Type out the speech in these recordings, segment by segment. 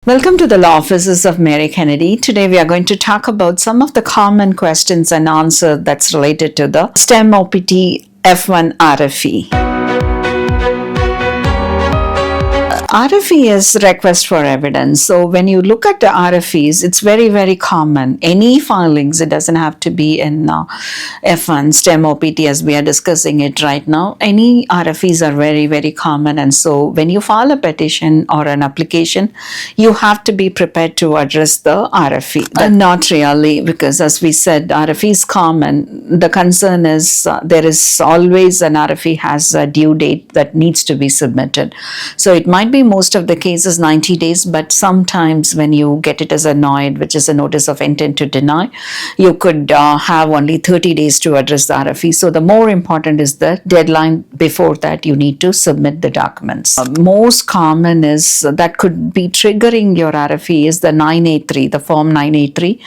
Welcome to the Law Offices of Mary Kennedy. Today we are going to talk about some of the common questions and answers that's related to the STEM OPT F1 RFE. RFE is request for evidence. So when you look at the RFEs, it's very, very common. Any filings, it doesn't have to be in F1, STEM OPT as we are discussing it right now. Any RFEs are very, very common. And so when you file a petition or an application, you have to be prepared to address the RFE. Not really, because as we said, RFE is common. The concern is there is always an RFE has a due date that needs to be submitted. So it might be most of the cases 90 days, but sometimes when you get it as a NOID, which is a notice of intent to deny, you could have only 30 days to address the RFE. So the more important is the deadline before that you need to submit the documents. Most common is that could be triggering your RFE is the 983, the form 983,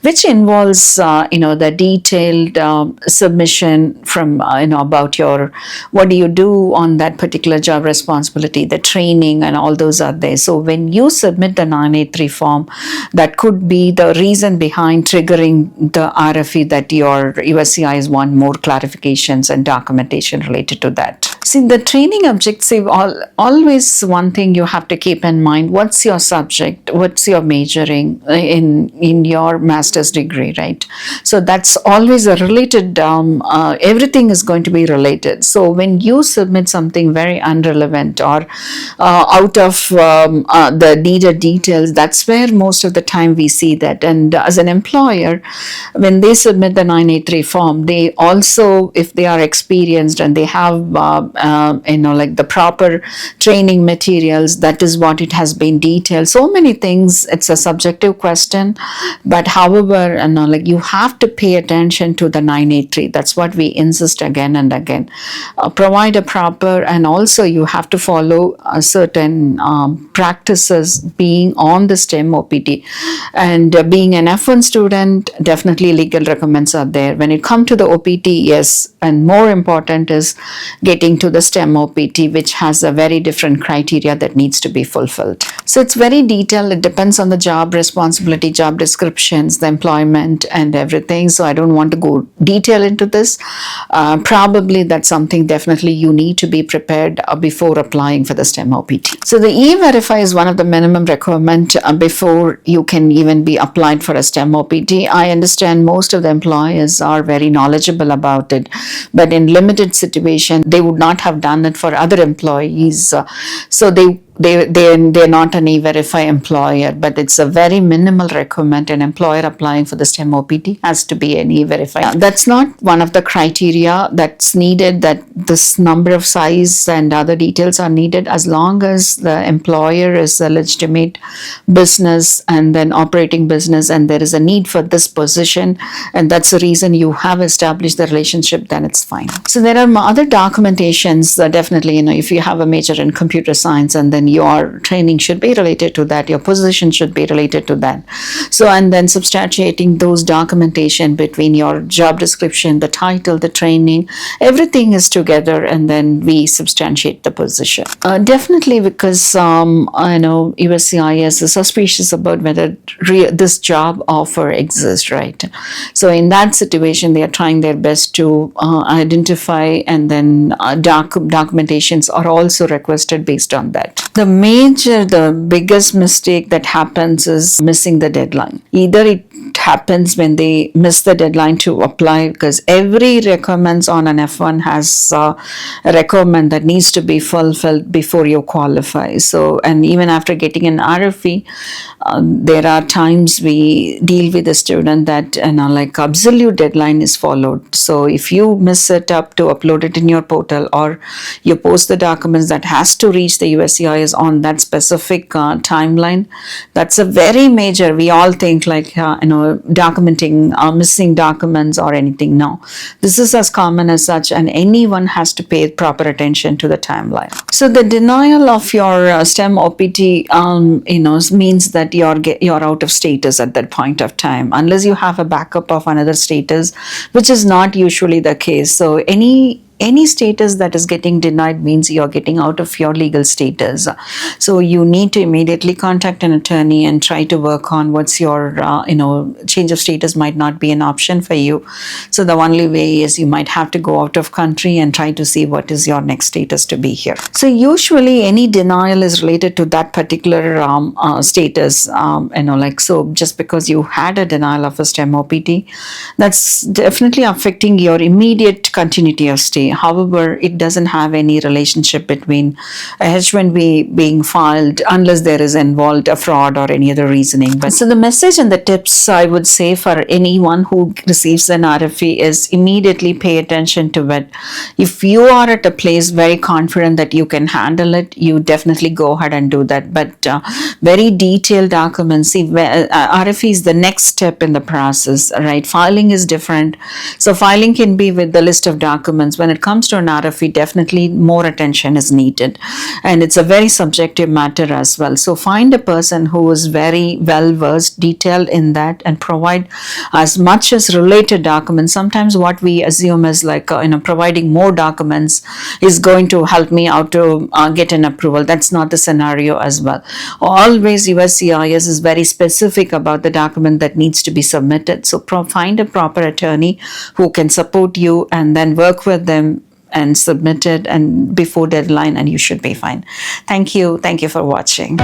which involves the detailed submission from about your what do you do on that particular job responsibility, the training and all those are there. So when you submit the 983 form, that could be the reason behind triggering the RFE that your USCIS want more clarifications and documentation related to that. See, the training objective, always one thing you have to keep in mind, what's your subject, what's your majoring in your master's degree, right? So that's always a related, everything is going to be related. So when you submit something very irrelevant or out of the needed details, that's where most of the time we see that. And as an employer, when they submit the 983 form, they also, if they are experienced and they have like the proper training materials, that is what it has been detailed. So many things, it's a subjective question, but however, you have to pay attention to the 983. That's what we insist again and again. Provide a proper, and also you have to follow a certain practices being on the STEM OPT. And being an F1 student, definitely legal recommends are there. When it comes to the OPT, yes, and more important is getting to the STEM OPT, which has a very different criteria that needs to be fulfilled. So it's very detailed. It depends on the job responsibility, job descriptions, the employment and everything. So I don't want to go detail into this. Probably that's something definitely you need to be prepared before applying for the STEM OPT. So the E-Verify is one of the minimum requirement before you can even be applied for a STEM OPT. I understand most of the employers are very knowledgeable about it, but in limited situation, they would not have done it for other employees. So they're not an E-Verify employer, but it's a very minimal requirement. An employer applying for the STEM OPT has to be an E-Verify. That's not one of the criteria that's needed, that this number of size and other details are needed, as long as the employer is a legitimate business and then operating business and there is a need for this position, and that's the reason you have established the relationship, then it's fine. So there are other documentations that definitely, if you have a major in computer science, and then your training should be related to that, your position should be related to that. So, and then substantiating those documentation between your job description, the title, the training, everything is together, and then we substantiate the position. Definitely, because I know USCIS is suspicious about whether this job offer exists, right? So in that situation, they are trying their best to identify, and then documentations are also requested based on that. The biggest mistake that happens is missing the deadline. Either it happens when they miss the deadline to apply, because every requirements on an F1 has a requirement that needs to be fulfilled before you qualify. So, and even after getting an RFE, there are times we deal with a student that absolute deadline is followed. So if you miss it up to upload it in your portal, or you post the documents that has to reach the USCIS on that specific timeline, that's a very major. We all think documenting missing documents or anything. No, this is as common as such, and anyone has to pay proper attention to the timeline. So the denial of your STEM OPT means that you're out of status at that point of time, unless you have a backup of another status, which is not usually the case. So any any status that is getting denied means you're getting out of your legal status. So you need to immediately contact an attorney and try to work on what's your, change of status might not be an option for you. So the only way is you might have to go out of country and try to see what is your next status to be here. So usually any denial is related to that particular status, so just because you had a denial of a STEM OPT, that's definitely affecting your immediate continuity of stay. However, it doesn't have any relationship between a H1B being filed unless there is involved a fraud or any other reasoning. But so the message and the tips I would say for anyone who receives an RFE is immediately pay attention to it. If you are at a place very confident that you can handle it, you definitely go ahead and do that. But very detailed documents, see, RFE is the next step in the process, right? Filing is different. So filing can be with the list of documents. When it comes to an RFE, definitely more attention is needed. And it's a very subjective matter as well. So find a person who is very well versed, detailed in that, and provide as much as related documents. Sometimes what we assume is like, providing more documents is going to help me out to get an approval. That's not the scenario as well. Always USCIS is very specific about the document that needs to be submitted. So find a proper attorney who can support you and then work with them and submit it and before deadline, and you should be fine. Thank you. Thank you for watching.